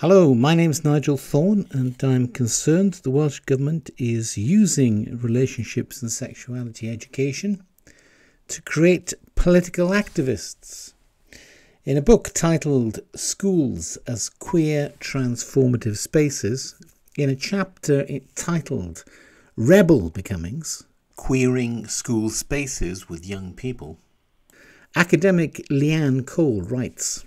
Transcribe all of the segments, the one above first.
Hello, my name is Nigel Thorne and I'm concerned the Welsh Government is using relationships and sexuality education to create political activists. In a book titled Schools as Queer Transformative Spaces, in a chapter titled Rebel Becomings, Queering School Spaces with Young People, academic Leanne Cole writes,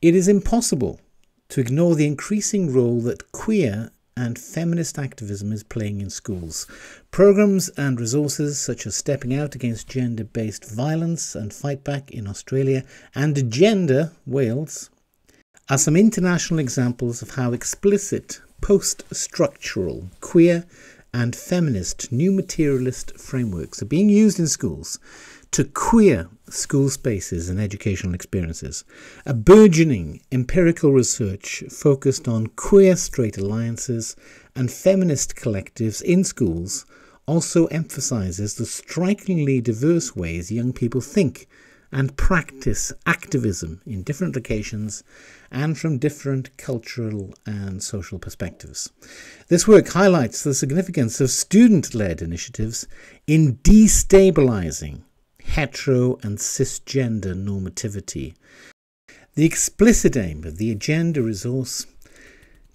"It is impossible to ignore the increasing role that queer and feminist activism is playing in schools. Programmes and resources such as Stepping Out Against Gender-Based Violence and Fight Back in Australia and Gender Wales are some international examples of how explicit, post-structural, queer and feminist new materialist frameworks are being used in schools to queer school spaces and educational experiences. A burgeoning empirical research focused on queer straight alliances and feminist collectives in schools also emphasises the strikingly diverse ways young people think and practice activism in different locations and from different cultural and social perspectives. This work highlights the significance of student-led initiatives in destabilising hetero and cisgender normativity. The explicit aim of the agenda resource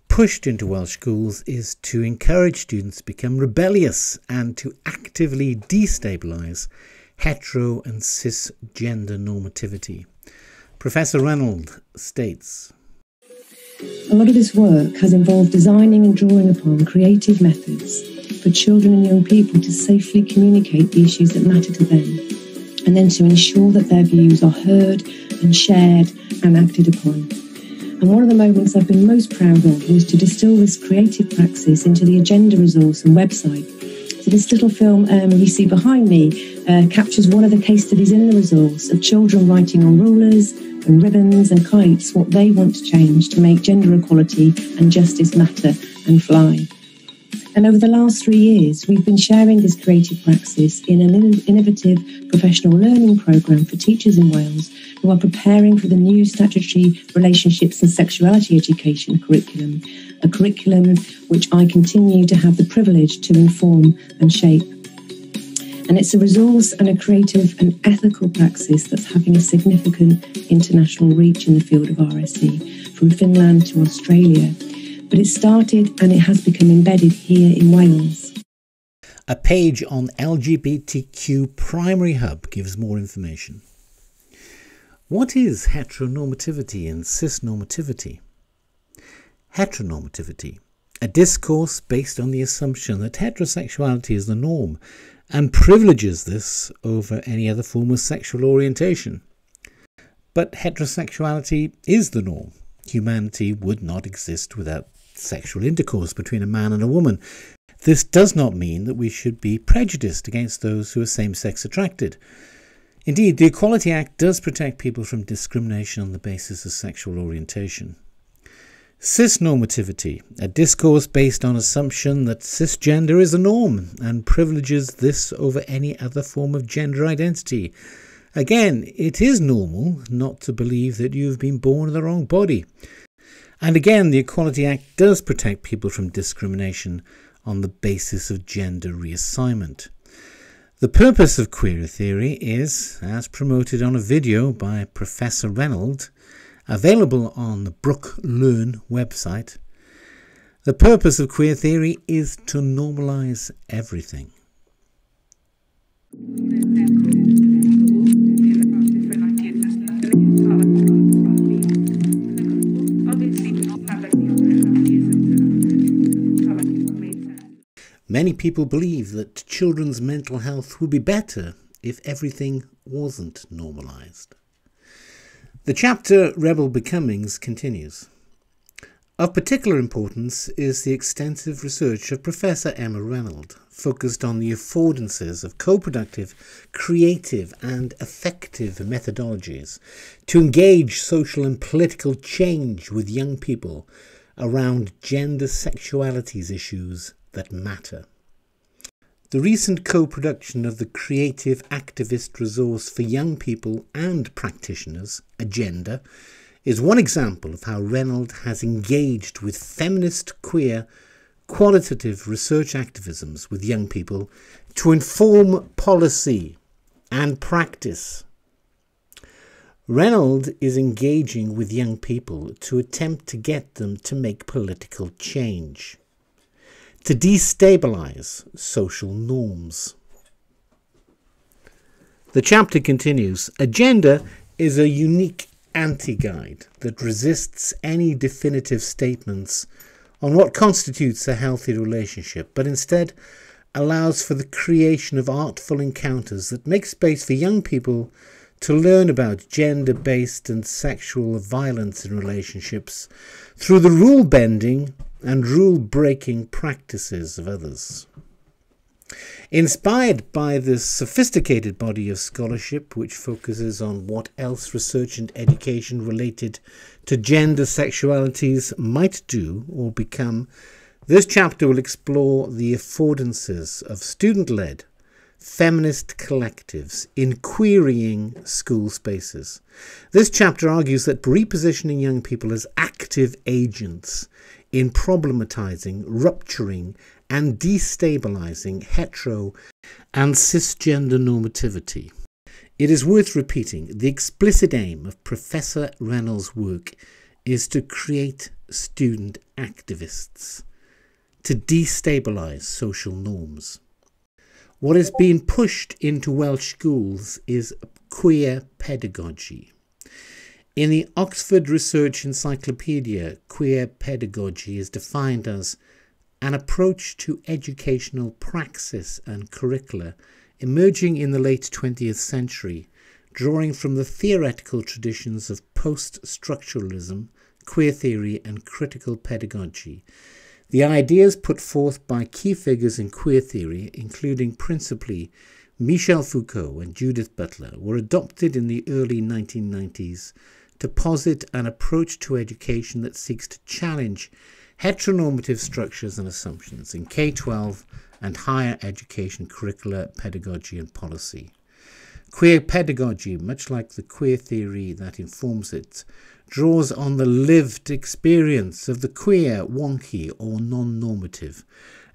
pushed into Welsh schools is to encourage students to become rebellious and to actively destabilise hetero and cisgender normativity. Professor Renold states, "A lot of this work has involved designing and drawing upon creative methods for children and young people to safely communicate the issues that matter to them, and then to ensure that their views are heard and shared and acted upon. And one of the moments I've been most proud of was to distill this creative praxis into the agenda resource and website. So this little film you see behind me captures one of the case studies in the resource of children writing on rulers and ribbons and kites what they want to change to make gender equality and justice matter and fly. And over the last 3 years, we've been sharing this creative praxis in an innovative professional learning programme for teachers in Wales who are preparing for the new statutory relationships and sexuality education curriculum, a curriculum which I continue to have the privilege to inform and shape. And it's a resource and a creative and ethical praxis that's having a significant international reach in the field of RSE, from Finland to Australia. But it started and it has become embedded here in Wales." A page on LGBTQ Primary Hub gives more information. What is heteronormativity and cisnormativity? Heteronormativity, a discourse based on the assumption that heterosexuality is the norm and privileges this over any other form of sexual orientation. But heterosexuality is the norm. Humanity would not exist without sexual intercourse between a man and a woman. This does not mean that we should be prejudiced against those who are same-sex attracted. Indeed, the Equality Act does protect people from discrimination on the basis of sexual orientation. Cisnormativity, a discourse based on assumption that cisgender is the norm and privileges this over any other form of gender identity. Again, it is normal not to believe that you have been born in the wrong body. And again, the Equality Act does protect people from discrimination on the basis of gender reassignment. The purpose of queer theory is, as promoted on a video by Professor Renold, available on the Brook Learn website, the purpose of queer theory is to normalise everything. Many people believe that children's mental health would be better if everything wasn't normalised. The chapter Rebel Becomings continues. Of particular importance is the extensive research of Professor Emma Renold, focused on the affordances of co-productive, creative and effective methodologies to engage social and political change with young people around gender sexualities issues that matter. The recent co-production of the creative activist resource for young people and practitioners, Agenda, is one example of how Renold has engaged with feminist, queer, qualitative research activisms with young people to inform policy and practice. Renold is engaging with young people to attempt to get them to make political change, to destabilise social norms. The chapter continues. Agenda is a unique anti-guide that resists any definitive statements on what constitutes a healthy relationship, but instead allows for the creation of artful encounters that make space for young people to learn about gender-based and sexual violence in relationships through the rule-bending and rule-breaking practices of others. Inspired by the sophisticated body of scholarship which focuses on what else research and education related to gender sexualities might do or become, this chapter will explore the affordances of student-led feminist collectives in querying school spaces. This chapter argues that repositioning young people as active agents in problematizing, rupturing and destabilizing hetero and cisgender normativity. It is worth repeating, the explicit aim of Professor Renold's work is to create student activists, to destabilise social norms. What is being pushed into Welsh schools is queer pedagogy. In the Oxford Research Encyclopedia, queer pedagogy is defined as an approach to educational praxis and curricula emerging in the late 20th century, drawing from the theoretical traditions of post-structuralism, queer theory and critical pedagogy. The ideas put forth by key figures in queer theory, including principally Michel Foucault and Judith Butler, were adopted in the early 1990s to posit an approach to education that seeks to challenge heteronormative structures and assumptions in K-12 and higher education curricula, pedagogy and policy. Queer pedagogy, much like the queer theory that informs it, draws on the lived experience of the queer, wonky or non-normative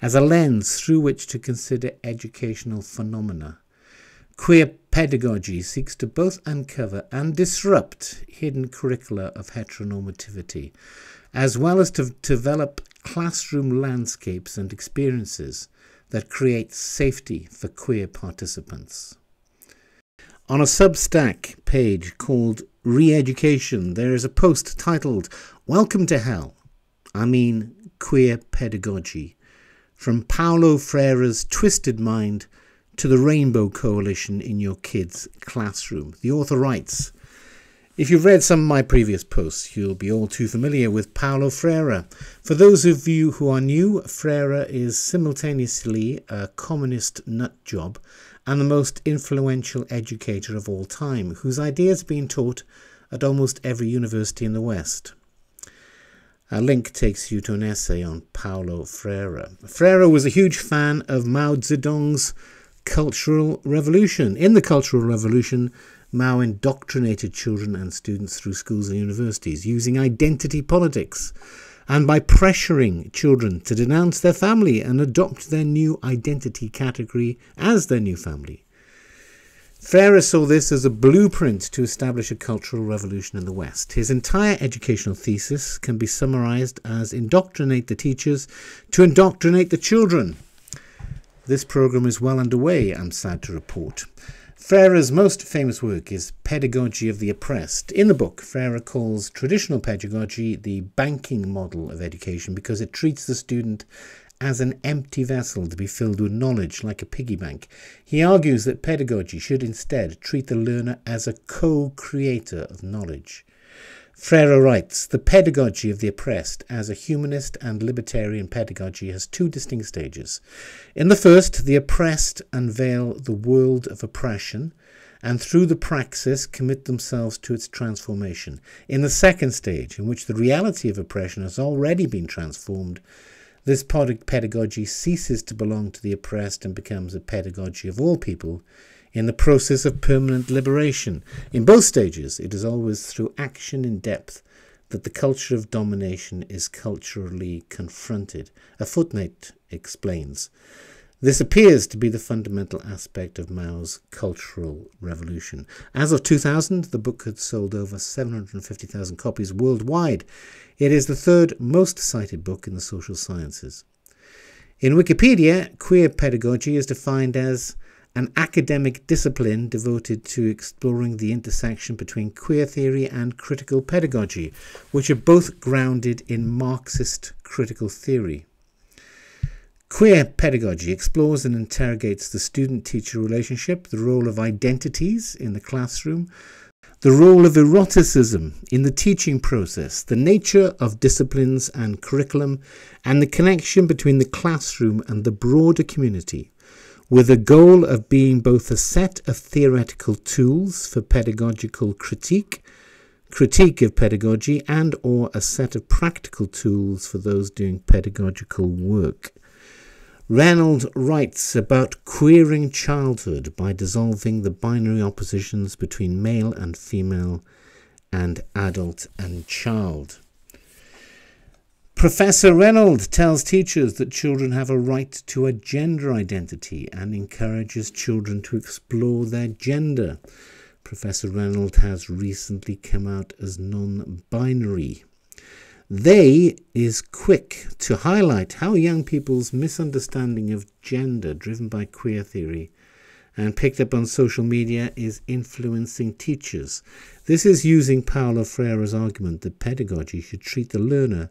as a lens through which to consider educational phenomena. Queer pedagogy seeks to both uncover and disrupt hidden curricula of heteronormativity, as well as to develop classroom landscapes and experiences that create safety for queer participants. On a Substack page called Re-Education, there is a post titled Welcome to Hell, I mean Queer Pedagogy, from Paulo Freire's Twisted Mind to the Rainbow Coalition in your kids' classroom. The author writes, if you've read some of my previous posts, you'll be all too familiar with Paulo Freire. For those of you who are new, Freire is simultaneously a communist nutjob and the most influential educator of all time, whose ideas have been taught at almost every university in the West. A link takes you to an essay on Paulo Freire. Freire was a huge fan of Mao Zedong's Cultural Revolution. In the Cultural Revolution, Mao indoctrinated children and students through schools and universities using identity politics and by pressuring children to denounce their family and adopt their new identity category as their new family. Freire saw this as a blueprint to establish a cultural revolution in the West. His entire educational thesis can be summarized as indoctrinate the teachers to indoctrinate the children. This program is well underway, I'm sad to report. Freire's most famous work is Pedagogy of the Oppressed. In the book, Freire calls traditional pedagogy the banking model of education because it treats the student as an empty vessel to be filled with knowledge, like a piggy bank. He argues that pedagogy should instead treat the learner as a co-creator of knowledge. Freire writes, the pedagogy of the oppressed as a humanist and libertarian pedagogy has two distinct stages. In the first, the oppressed unveil the world of oppression and through the praxis commit themselves to its transformation. In the second stage, in which the reality of oppression has already been transformed, this pedagogy ceases to belong to the oppressed and becomes a pedagogy of all people, in the process of permanent liberation. In both stages, it is always through action in depth that the culture of domination is culturally confronted. A footnote explains. This appears to be the fundamental aspect of Mao's cultural revolution. As of 2000, the book had sold over 750,000 copies worldwide. It is the third most cited book in the social sciences. In Wikipedia, queer pedagogy is defined as an academic discipline devoted to exploring the intersection between queer theory and critical pedagogy, which are both grounded in Marxist critical theory. Queer pedagogy explores and interrogates the student-teacher relationship, the role of identities in the classroom, the role of eroticism in the teaching process, the nature of disciplines and curriculum, and the connection between the classroom and the broader community, with a goal of being both a set of theoretical tools for pedagogical critique of pedagogy, and or a set of practical tools for those doing pedagogical work. Renold writes about queering childhood by dissolving the binary oppositions between male and female and adult and child. Professor Renold tells teachers that children have a right to a gender identity and encourages children to explore their gender. Professor Renold has recently come out as non-binary. They is quick to highlight how young people's misunderstanding of gender, driven by queer theory and picked up on social media, is influencing teachers. This is using Paulo Freire's argument that pedagogy should treat the learner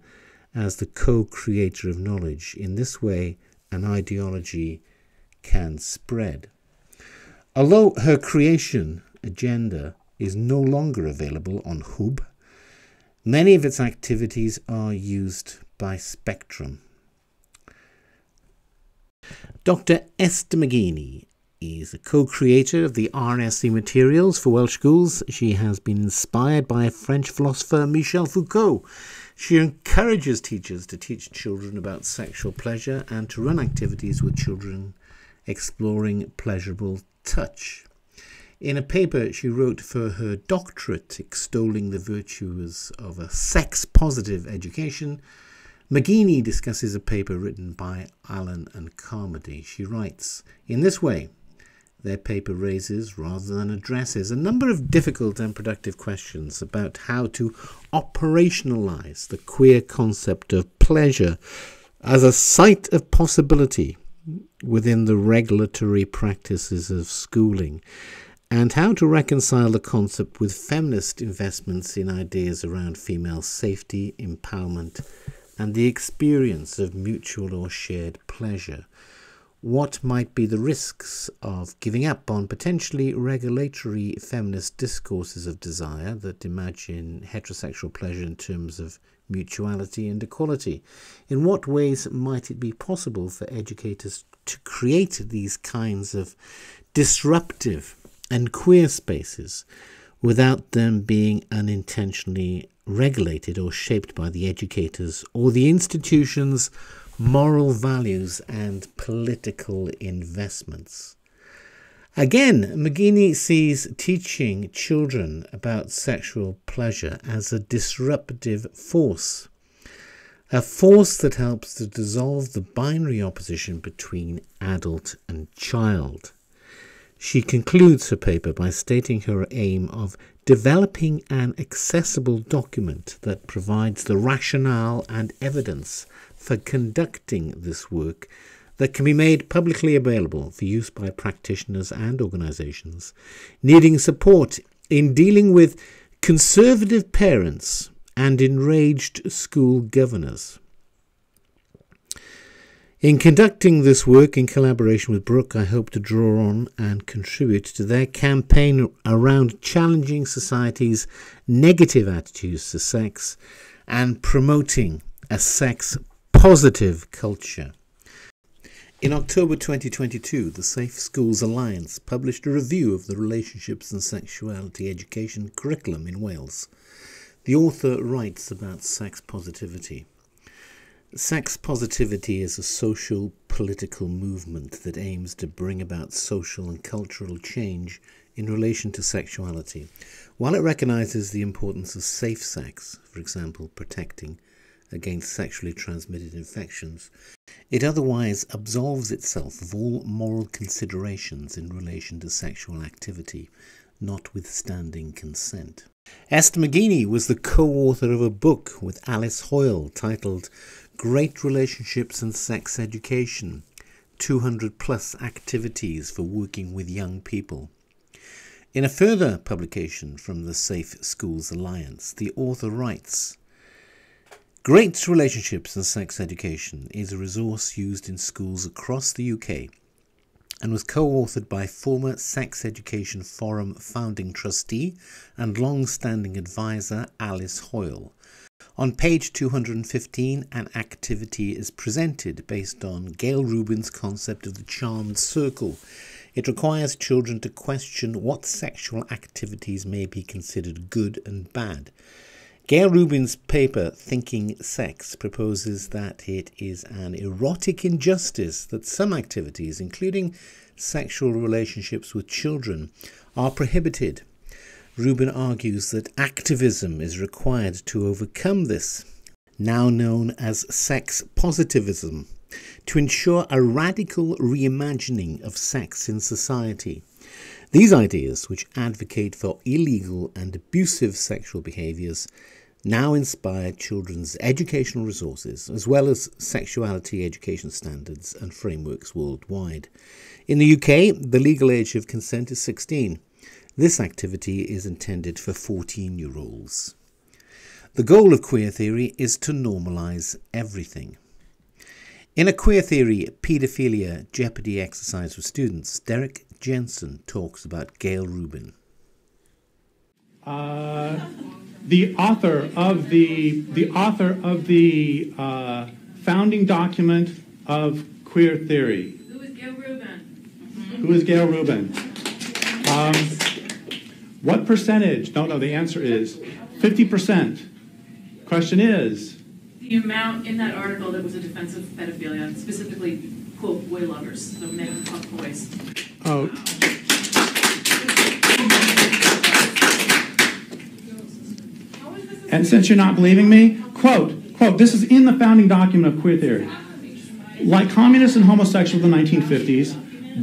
as the co-creator of knowledge. In this way, an ideology can spread. Although her creation agenda is no longer available on Hub, many of its activities are used by Spectrum. Dr. Ester McGeeney is a co-creator of the RSE materials for Welsh schools. She has been inspired by French philosopher Michel Foucault. She encourages teachers to teach children about sexual pleasure and to run activities with children exploring pleasurable touch. In a paper she wrote for her doctorate extolling the virtues of a sex-positive education, McGeeney discusses a paper written by Allen and Carmody. She writes, "In this way, their paper raises, rather than addresses, a number of difficult and productive questions about how to operationalize the queer concept of pleasure as a site of possibility within the regulatory practices of schooling, and how to reconcile the concept with feminist investments in ideas around female safety, empowerment, and the experience of mutual or shared pleasure. What might be the risks of giving up on potentially regulatory feminist discourses of desire that imagine heterosexual pleasure in terms of mutuality and equality? In what ways might it be possible for educators to create these kinds of disruptive and queer spaces without them being unintentionally regulated or shaped by the educators or the institution's moral values and political investments?" Again, McGeeney sees teaching children about sexual pleasure as a disruptive force, a force that helps to dissolve the binary opposition between adult and child. She concludes her paper by stating her aim of developing an accessible document that provides the rationale and evidence for conducting this work that can be made publicly available for use by practitioners and organisations needing support in dealing with conservative parents and enraged school governors. In conducting this work in collaboration with Brook, I hope to draw on and contribute to their campaign around challenging society's negative attitudes to sex and promoting a sex-positive culture. In October 2022, the Safe Schools Alliance published a review of the relationships and sexuality education curriculum in Wales. The author writes about sex positivity. Sex positivity is a social political movement that aims to bring about social and cultural change in relation to sexuality. While it recognises the importance of safe sex, for example, protecting against sexually transmitted infections, it otherwise absolves itself of all moral considerations in relation to sexual activity, notwithstanding consent. Ester McGeeney was the co-author of a book with Alice Hoyle titled Great Relationships and Sex Education, 200 plus activities for working with young people. In a further publication from the Safe Schools Alliance, the author writes, Great Relationships and Sex Education is a resource used in schools across the UK and was co-authored by former Sex Education Forum founding trustee and long-standing advisor Alice Hoyle. On page 215, an activity is presented based on Gail Rubin's concept of the charmed circle. It requires children to question what sexual activities may be considered good and bad. Gail Rubin's paper, Thinking Sex, proposes that it is an erotic injustice that some activities, including sexual relationships with children, are prohibited. Rubin argues that activism is required to overcome this, now known as sex positivism, to ensure a radical reimagining of sex in society. These ideas, which advocate for illegal and abusive sexual behaviours, now inspire children's educational resources, as well as sexuality education standards and frameworks worldwide. In the UK, the legal age of consent is 16. This activity is intended for 14-year-olds. The goal of queer theory is to normalise everything. In a queer theory paedophilia Jeopardy exercise for students, Derrick Jensen talks about Gail Rubin. The author of the founding document of queer theory. Who is Gail Rubin? Who is Gail Rubin? What percentage? No, the answer is 50%. Question is? The amount in that article that was a defense of pedophilia, specifically, quote, boy lovers, so men with tough boys. Oh. And since you're not believing me, quote, this is in the founding document of queer theory. Like communists and homosexuals in the 1950s,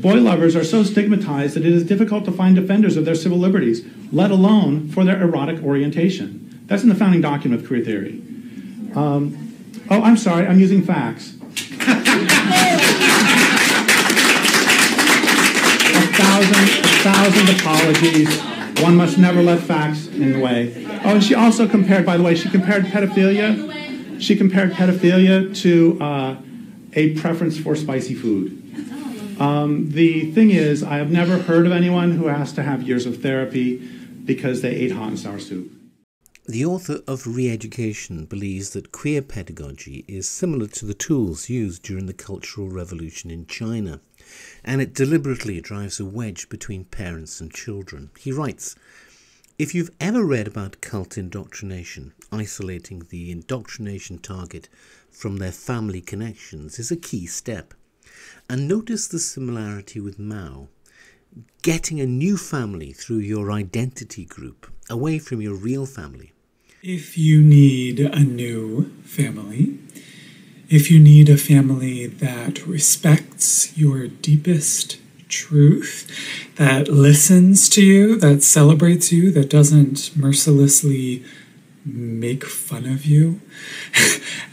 boy lovers are so stigmatized that it is difficult to find defenders of their civil liberties, let alone for their erotic orientation. That's in the founding document of queer theory. I'm sorry, I'm using facts. a thousand apologies. One must never let facts in the way. Oh, and she also compared, by the way, she compared pedophilia to a preference for spicy food. The thing is, I have never heard of anyone who has to have years of therapy because they ate hot and sour soup. The author of Re-Education believes that queer pedagogy is similar to the tools used during the Cultural Revolution in China, and it deliberately drives a wedge between parents and children. He writes, if you've ever read about cult indoctrination, isolating the indoctrination target from their family connections is a key step. And notice the similarity with Mao. Getting a new family through your identity group, away from your real family. If you need a new family, if you need a family that respects your deepest truth, that listens to you, that celebrates you, that doesn't mercilessly make fun of you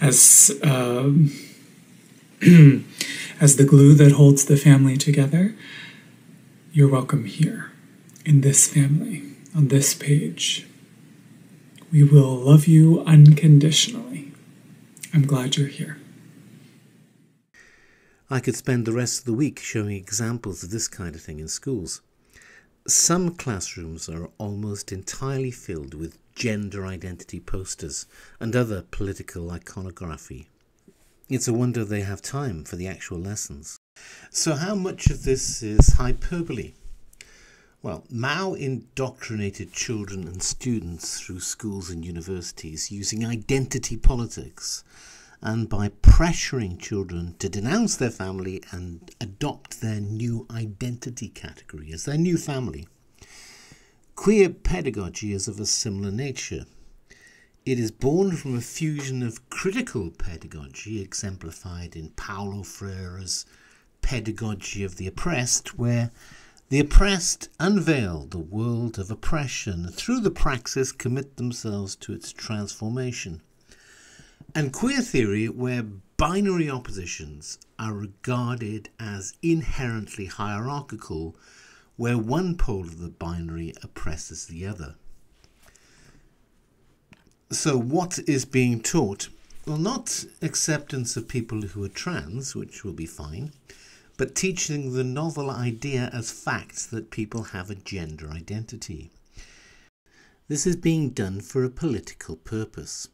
as the glue that holds the family together, you're welcome here, in this family, on this page. We will love you unconditionally. I'm glad you're here. I could spend the rest of the week showing examples of this kind of thing in schools. Some classrooms are almost entirely filled with gender identity posters and other political iconography. It's a wonder they have time for the actual lessons. So how much of this is hyperbole? Well, Mao indoctrinated children and students through schools and universities using identity politics and by pressuring children to denounce their family and adopt their new identity category as their new family. Queer pedagogy is of a similar nature. It is born from a fusion of critical pedagogy, exemplified in Paulo Freire's Pedagogy of the Oppressed, where the oppressed unveil the world of oppression and through the praxis commit themselves to its transformation. And queer theory, where binary oppositions are regarded as inherently hierarchical, where one pole of the binary oppresses the other. So what is being taught? Well, not acceptance of people who are trans, which will be fine, but teaching the novel idea as facts that people have a gender identity. This is being done for a political purpose.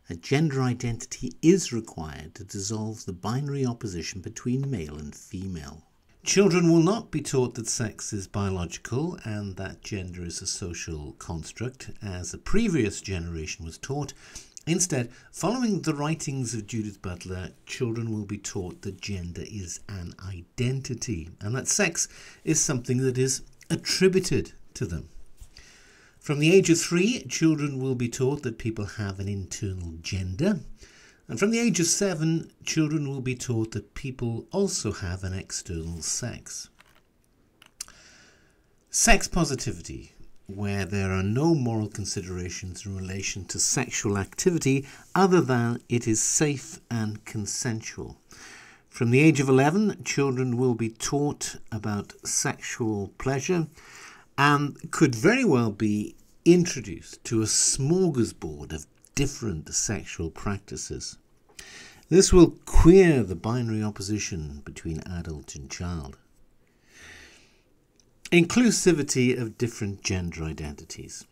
A gender identity is required to dissolve the binary opposition between male and female. Children will not be taught that sex is biological and that gender is a social construct, as a previous generation was taught. Instead, following the writings of Judith Butler, children will be taught that gender is an identity and that sex is something that is attributed to them. From the age of 3, children will be taught that people have an internal gender. And from the age of 7, children will be taught that people also have an external sex. Sex positivity, where there are no moral considerations in relation to sexual activity other than it is safe and consensual. From the age of 11, children will be taught about sexual pleasure and could very well be introduced to a smorgasbord of different sexual practices. This will queer the binary opposition between adult and child. Inclusivity of different gender identities.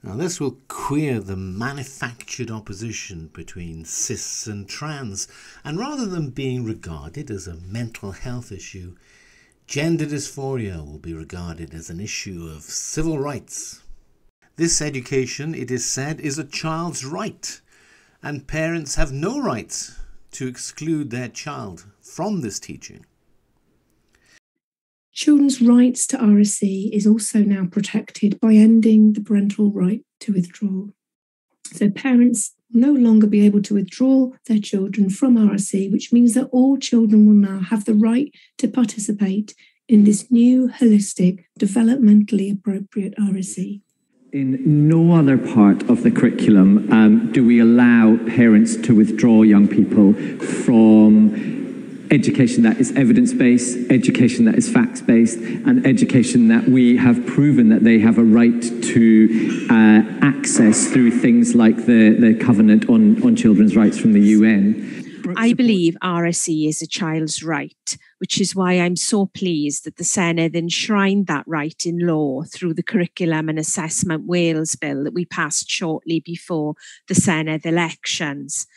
Now this will queer the manufactured opposition between cis and trans, and rather than being regarded as a mental health issue, gender dysphoria will be regarded as an issue of civil rights. This education, it is said, is a child's right, and parents have no rights to exclude their child from this teaching. Children's rights to RSE is also now protected by ending the parental right to withdraw. So parents will no longer be able to withdraw their children from RSE, which means that all children will now have the right to participate in this new, holistic, developmentally appropriate RSE. In no other part of the curriculum do we allow parents to withdraw young people from education that is evidence-based, education that is facts-based, and education that we have proven that they have a right to access through things like the Covenant on Children's Rights from the UN. I believe RSE is a child's right, which is why I'm so pleased that the Senedd enshrined that right in law through the Curriculum and Assessment Wales Bill that we passed shortly before the Senedd elections.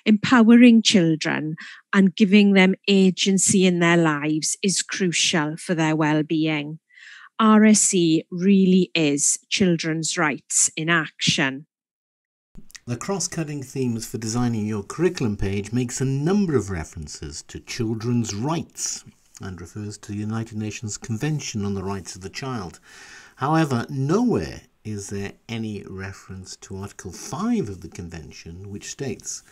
Empowering children and giving them agency in their lives is crucial for their well-being. RSE really is children's rights in action. The cross-cutting themes for designing your curriculum page makes a number of references to children's rights and refers to the United Nations Convention on the Rights of the Child. However, nowhere is there any reference to Article 5 of the Convention, which states,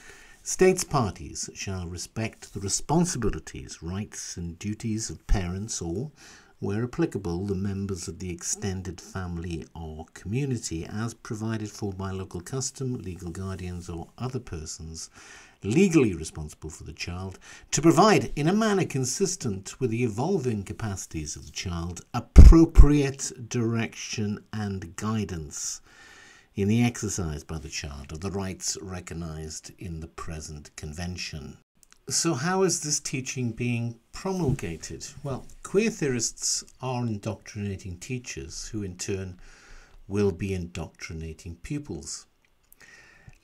"States parties shall respect the responsibilities, rights and duties of parents or, where applicable, the members of the extended family or community as provided for by local custom, legal guardians or other persons legally responsible for the child, to provide in a manner consistent with the evolving capacities of the child appropriate direction and guidance in the exercise by the child of the rights recognised in the present convention." So how is this teaching being promulgated? Well, queer theorists are indoctrinating teachers who in turn will be indoctrinating pupils.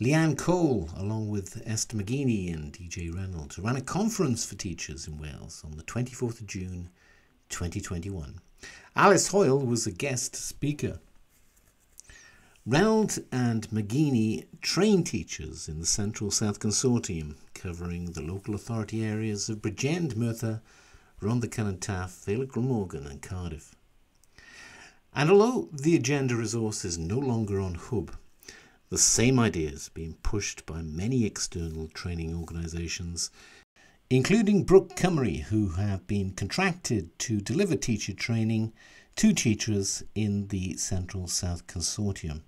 Leanne Cole, along with Ester McGeeney and DJ Renold, ran a conference for teachers in Wales on the 24th of June 2021. Alice Hoyle was a guest speaker. Renold and McGeeney train teachers in the Central South Consortium, covering the local authority areas of Bridgend, Merthyr, Rhondda Taff, Vale of Glamorgan and Cardiff. And although the agenda resource is no longer on Hub, the same ideas being pushed by many external training organisations, including Brook, Cymru, who have been contracted to deliver teacher training to teachers in the Central South Consortium.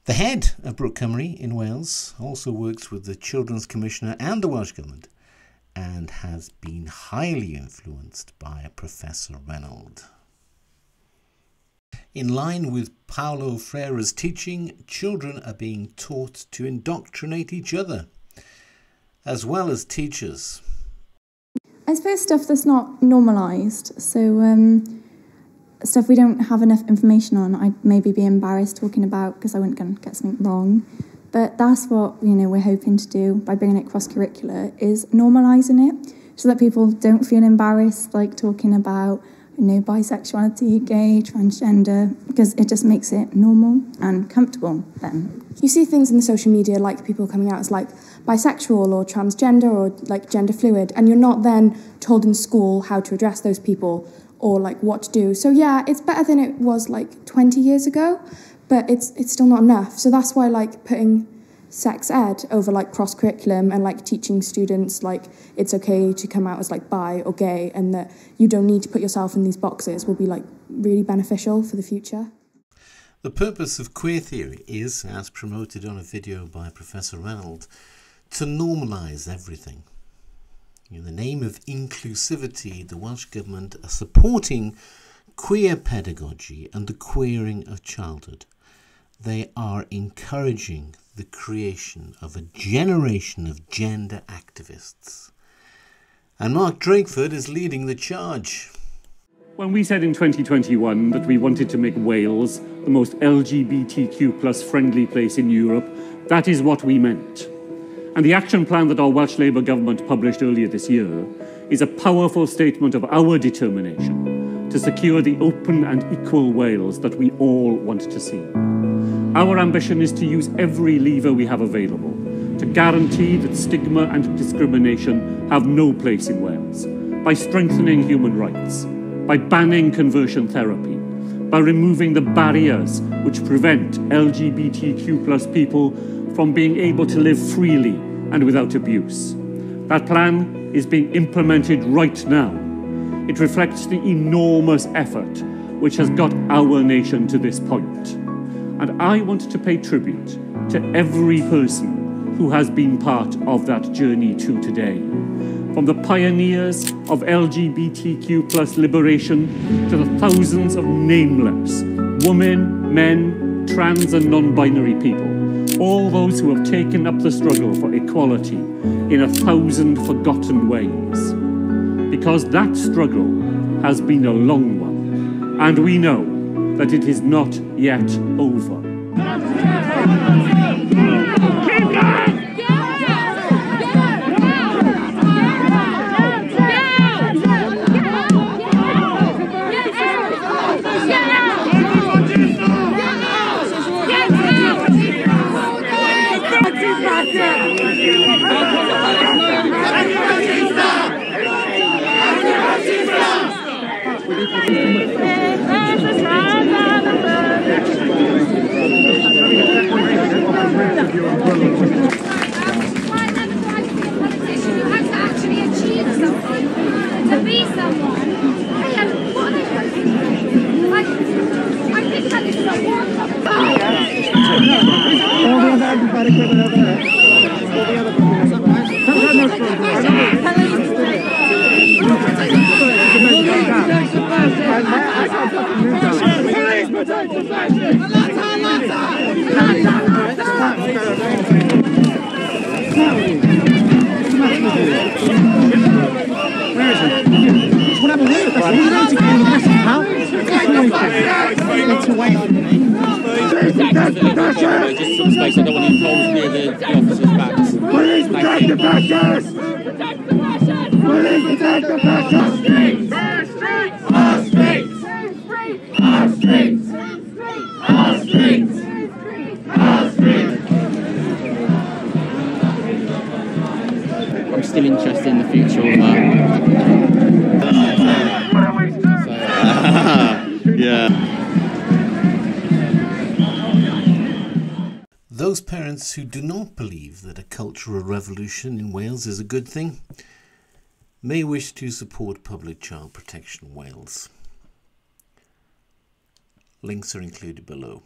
The head of Brook Cymru in Wales also works with the Children's Commissioner and the Welsh Government and has been highly influenced by Professor Renold. In line with Paulo Freire's teaching, children are being taught to indoctrinate each other, as well as teachers. I suppose stuff that's not normalised, so stuff we don't have enough information on, I'd maybe be embarrassed talking about because I wouldn't go and get something wrong. But that's what we're hoping to do by bringing it cross-curricular, is normalising it so that people don't feel embarrassed like talking about bisexuality, gay, transgender, because it just makes it normal and comfortable then. You see things in the social media like people coming out as like bisexual or transgender or like gender fluid, and you're not then told in school how to address those people or like what to do. So yeah, it's better than it was like 20 years ago, but it's still not enough. So that's why like putting sex ed over like cross curriculum and like teaching students like it's okay to come out as like bi or gay and that you don't need to put yourself in these boxes will be like really beneficial for the future. The purpose of queer theory is, as promoted on a video by Professor Renold, to normalise everything. In the name of inclusivity, the Welsh Government are supporting queer pedagogy and the queering of childhood. They are encouraging the creation of a generation of gender activists. And Mark Drakeford is leading the charge. When we said in 2021 that we wanted to make Wales the most LGBTQ+ friendly place in Europe, that is what we meant. And the action plan that our Welsh Labour government published earlier this year is a powerful statement of our determination to secure the open and equal Wales that we all want to see. Our ambition is to use every lever we have available to guarantee that stigma and discrimination have no place in Wales, by strengthening human rights, by banning conversion therapy, by removing the barriers which prevent LGBTQ+ people from being able to live freely and without abuse. That plan is being implemented right now. It reflects the enormous effort which has got our nation to this point. And I want to pay tribute to every person who has been part of that journey to today. From the pioneers of LGBTQ+ liberation to the thousands of nameless women, men, trans and non-binary people, all those who have taken up the struggle for equality in 1,000 forgotten ways. Because that struggle has been a long one, and we know that it is not yet over. Just some space, I don't want any poles near the officers' backs. Police protect the pressures! Protect the pressures! Police protect the pressures! Our streets! Our streets! Our streets! Our streets! I'm still interested in the future of that. Yeah. Those parents who do not believe that a cultural revolution in Wales is a good thing may wish to support Public Child Protection Wales. Links are included below.